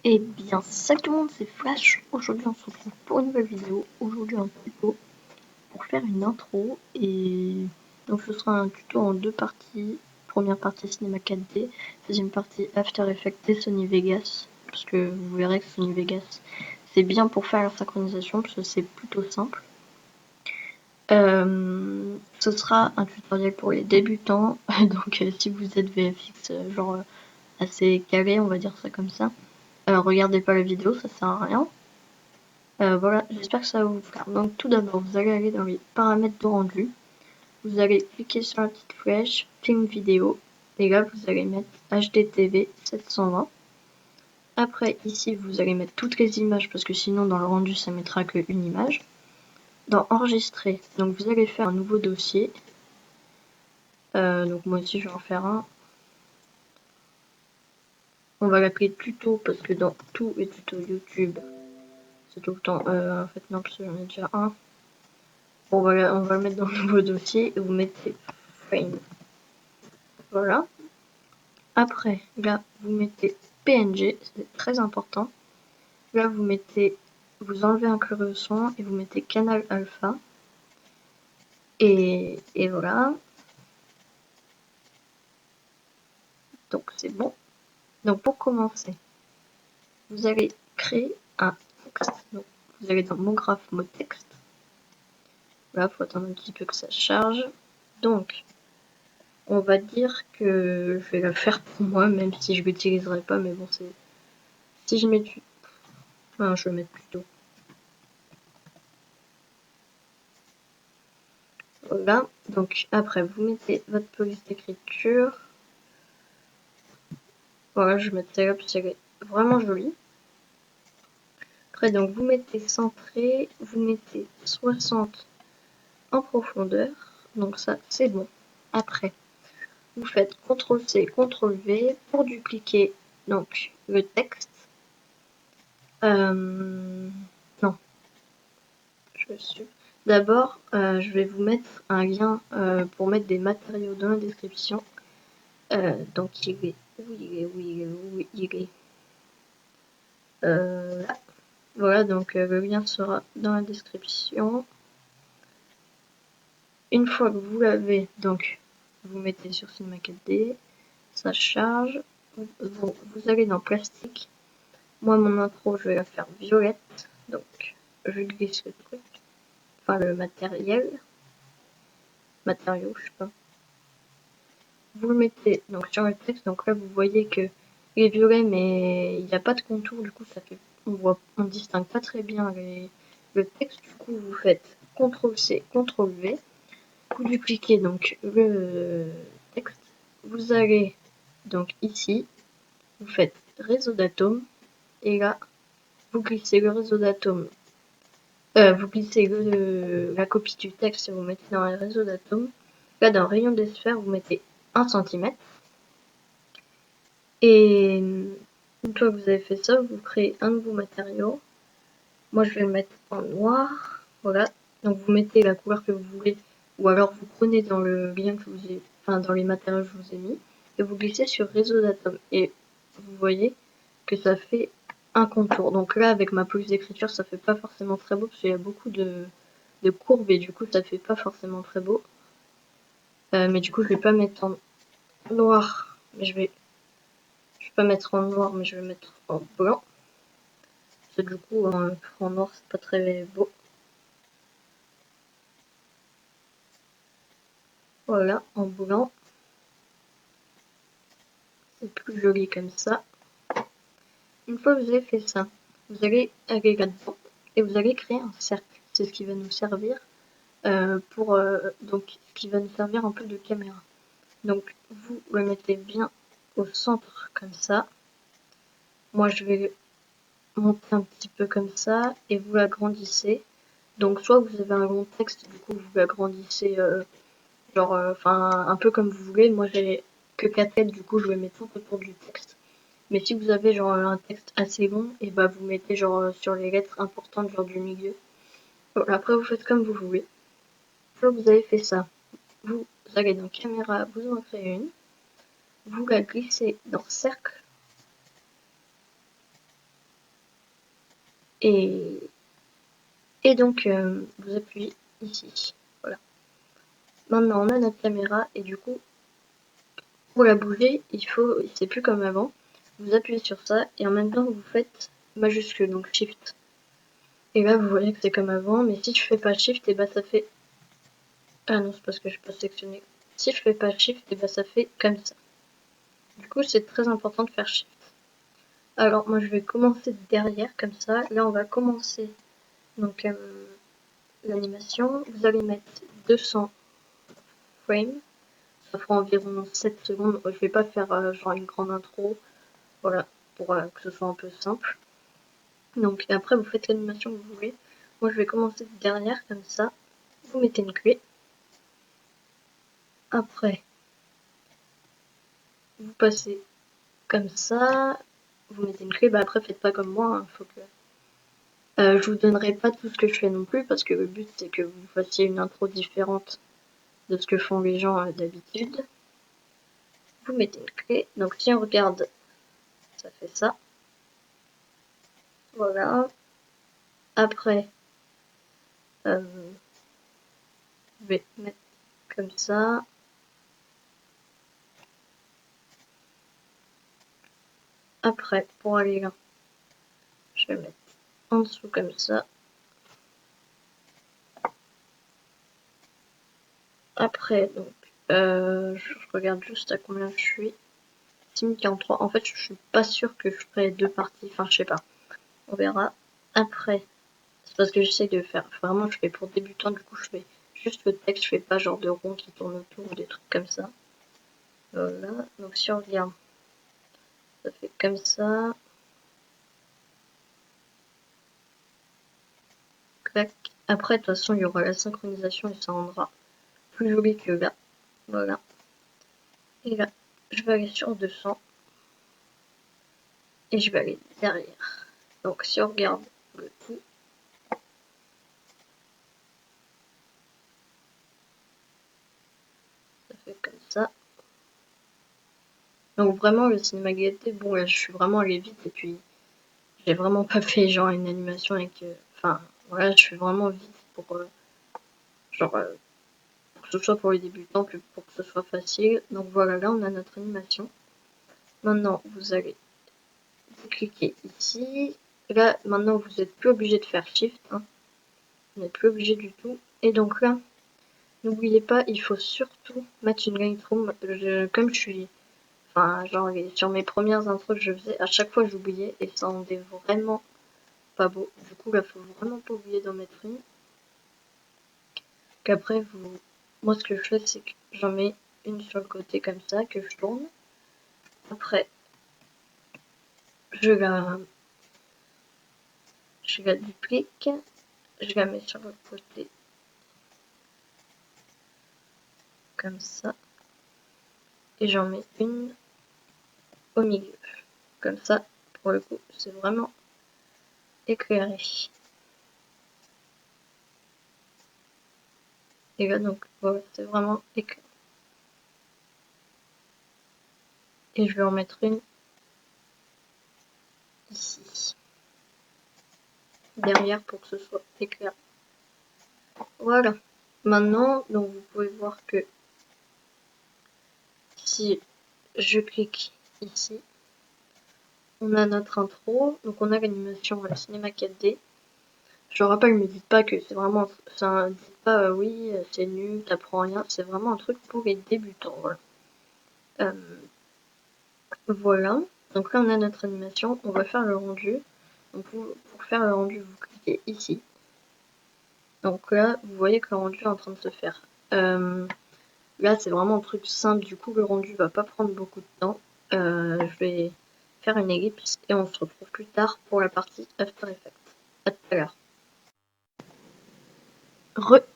Eh bien, salut tout le monde, c'est Flash. Aujourd'hui, on se retrouve pour une nouvelle vidéo. Aujourd'hui, un tuto pour faire une intro. Et donc, ce sera un tuto en deux parties. Première partie Cinema 4D, deuxième partie After Effects et Sony Vegas. Parce que vous verrez que Sony Vegas, c'est bien pour faire la synchronisation, parce que c'est plutôt simple. Ce sera un tutoriel pour les débutants. Donc, si vous êtes VFX, assez calé, on va dire ça comme ça. Regardez pas la vidéo, ça sert à rien. Voilà, j'espère que ça va vous plaire. Donc tout d'abord, vous allez aller dans les paramètres de rendu. Vous allez cliquer sur la petite flèche, film vidéo. Et là, vous allez mettre HDTV 720. Après, ici, vous allez mettre toutes les images parce que sinon, dans le rendu, ça mettra qu'une image. Dans enregistrer, donc vous allez faire un nouveau dossier. Donc moi aussi, je vais en faire un. On va l'appeler tuto parce que dans tout et tuto YouTube, c'est tout le temps. En fait, non, parce que j'en ai déjà un. Bon, on va le mettre dans le nouveau dossier et vous mettez frame. Voilà. Après, là, vous mettez PNG, c'est très important. Là, vous enlevez inclure son et vous mettez canal alpha. Et voilà. Donc, c'est bon. Donc, pour commencer, vous allez créer un texte. Donc, vous allez dans mon graphe mode texte. Là, il faut attendre un petit peu que ça charge. Donc, on va dire que je vais le faire pour moi, même si je l'utiliserai pas, mais bon, c'est... Si je mets du... Enfin, je vais mettre plutôt. Voilà, donc après vous mettez votre police d'écriture. Voilà, je vais mettre celle-là parce qu'elle est vraiment jolie. Après, donc vous mettez centré, vous mettez 60 en profondeur. Donc ça, c'est bon. Après, vous faites CTRL-C, CTRL-V pour dupliquer donc le texte. Non, je suis... D'abord, je vais vous mettre un lien pour mettre des matériaux dans la description. Donc il est où il est là. Voilà, donc le lien sera dans la description. Une fois que vous l'avez, donc vous mettez sur Cinema 4D, ça charge. Vous allez dans plastique. Moi, mon intro, je vais la faire violette. Donc je glisse le truc, enfin le matériau, je sais pas. Vous le mettez donc sur le texte. Donc là, vous voyez que il est violet, mais il n'y a pas de contour. Du coup, ça fait, on distingue pas très bien le texte. Du coup, vous faites CTRL-C, CTRL-V. Vous dupliquez donc le texte. Vous allez donc ici, vous faites réseau d'atomes. Et là, vous glissez le réseau d'atomes. Vous glissez la copie du texte et vous mettez dans le réseau d'atomes. Là, dans le rayon des sphères, vous mettez 1 cm. Et une fois que vous avez fait ça, vous créez un nouveau matériau. Moi, je vais le mettre en noir. Voilà. Donc, vous mettez la couleur que vous voulez. Ou alors, vous prenez dans le lien que je vous ai... Enfin, dans les matériaux que je vous ai mis. Et vous glissez sur réseau d'atomes. Et vous voyez que ça fait un contour. Donc là, avec ma police d'écriture, ça fait pas forcément très beau. Parce qu'il y a beaucoup de courbes. Et du coup, ça fait pas forcément très beau. Mais du coup, je vais pas mettre en noir. Mais je vais pas mettre en noir, mais je vais mettre en blanc. Parce que du coup, en noir, c'est pas très beau. Voilà, en blanc. C'est plus joli comme ça. Une fois que vous avez fait ça, vous allez aller là-dedans et vous allez créer un cercle. C'est ce qui va nous servir donc ce qui va nous servir un peu de caméra. Donc vous le mettez bien au centre comme ça. Moi je vais monter un petit peu comme ça et vous l'agrandissez. Donc soit vous avez un long texte, du coup vous l'agrandissez un peu comme vous voulez. Moi j'ai que 4 lettres, du coup je vais mettre tout autour du texte. Mais si vous avez genre un texte assez long, et bah vous mettez genre sur les lettres importantes genre du milieu. Voilà, après vous faites comme vous voulez. Une fois que vous avez fait ça, vous allez dans caméra, vous en créez une, vous la glissez dans cercle. Et donc vous appuyez ici. Voilà. Maintenant on a notre caméra et du coup pour la bouger, c'est plus comme avant. Vous appuyez sur ça et en même temps vous faites majuscule, donc shift. Et là vous voyez que c'est comme avant, mais si je fais pas shift, et bah ça fait... Ah non, c'est parce que je peux sélectionner. Si je fais pas shift, et bah ça fait comme ça. Du coup c'est très important de faire shift. Alors moi je vais commencer derrière comme ça. Là on va commencer donc l'animation. Vous allez mettre 200 frames. Ça fera environ 7 secondes. Je vais pas faire genre une grande intro. Voilà, pour que ce soit un peu simple. Donc après vous faites l'animation que vous voulez. Moi je vais commencer derrière comme ça. Vous mettez une clé. Après vous passez comme ça. Vous mettez une clé. Bah après faites pas comme moi. Hein, faut que... je vous donnerai pas tout ce que je fais non plus parce que le but c'est que vous fassiez une intro différente de ce que font les gens d'habitude. Vous mettez une clé. Donc si on regarde, ça fait ça. Voilà. Après, je vais mettre comme ça. Après, pour aller là, je vais mettre en dessous comme ça. Après, donc, je regarde juste à combien je suis. 6043. En fait, je suis pas sûre que je ferai deux parties. Enfin, je sais pas. On verra. Après, c'est parce que j'essaie de faire. Vraiment, je fais pour débutants. Du coup, je fais juste le texte. Je fais pas genre de rond qui tourne autour ou des trucs comme ça. Voilà. Donc, si on regarde, ça fait comme ça. Clac. Après, de toute façon, il y aura la synchronisation et ça rendra plus joli que là. Voilà. Et là, je vais aller sur 200. Et je vais aller derrière. Donc si on regarde le tout, ça fait comme ça. Donc vraiment le cinéma Galité, bon là je suis vraiment allée vite et puis j'ai vraiment pas fait genre une animation avec... Enfin voilà, je fais vraiment vite pour genre pour que ce soit pour les débutants que pour que ce soit facile. Donc voilà, là on a notre animation. Maintenant vous allez cliquer ici. Là maintenant vous n'êtes plus obligé de faire shift. Hein. Vous n'êtes plus obligé du tout. Et donc là, n'oubliez pas, il faut surtout mettre une lightroom. Comme je suis... Enfin, genre, sur mes premières intros que je faisais, à chaque fois j'oubliais et ça rendait vraiment pas beau. Du coup, là, faut vraiment pas oublier d'en mettre une. Qu'après, moi, ce que je fais, c'est que j'en mets une sur le côté comme ça, que je tourne. Après, je la duplique. Je la mets sur le côté comme ça. Et j'en mets une au milieu. Comme ça, pour le coup, c'est vraiment éclairé. Et là, donc, voilà, c'est vraiment éclairé. Et je vais en mettre une ici. Derrière pour que ce soit éclairé. Voilà. Maintenant, donc vous pouvez voir que si je clique ici, on a notre intro, donc on a l'animation à la cinéma 4D. Je rappelle, me dites pas que c'est vraiment, ça, dites pas oui, c'est nul, t'apprends rien, c'est vraiment un truc pour les débutants. Voilà. Voilà. Donc là, on a notre animation, on va faire le rendu. Donc pour faire le rendu, vous cliquez ici. Donc là, vous voyez que le rendu est en train de se faire. Là, c'est vraiment un truc simple, du coup, le rendu va pas prendre beaucoup de temps. Je vais faire une ellipse et on se retrouve plus tard pour la partie After Effects. À tout à l'heure.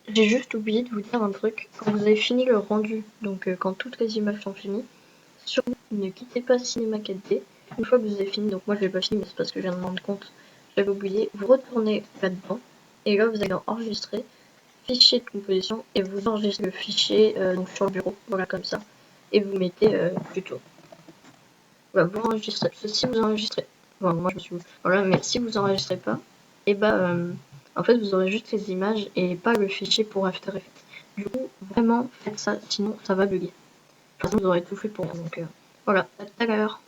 J'ai juste oublié de vous dire un truc. Quand vous avez fini le rendu, donc quand toutes les images sont finies, surtout ne quittez pas Cinema 4D. Une fois que vous avez fini, donc moi je l'ai pas fini, mais c'est parce que je viens de me rendre compte, j'avais oublié, vous retournez là-dedans, et là vous allez enregistrer, fichier de composition, et vous enregistrez le fichier donc sur le bureau, voilà comme ça, et vous mettez plutôt. Voilà, vous enregistrez. Si vous enregistrez, bon, moi je me suis... Voilà, mais si vous enregistrez pas, et bah en fait vous aurez juste les images et pas le fichier pour After Effects. Du coup vraiment faites ça, sinon ça va bugger. De toute façon vous aurez tout fait pour, donc voilà, à tout à l'heure.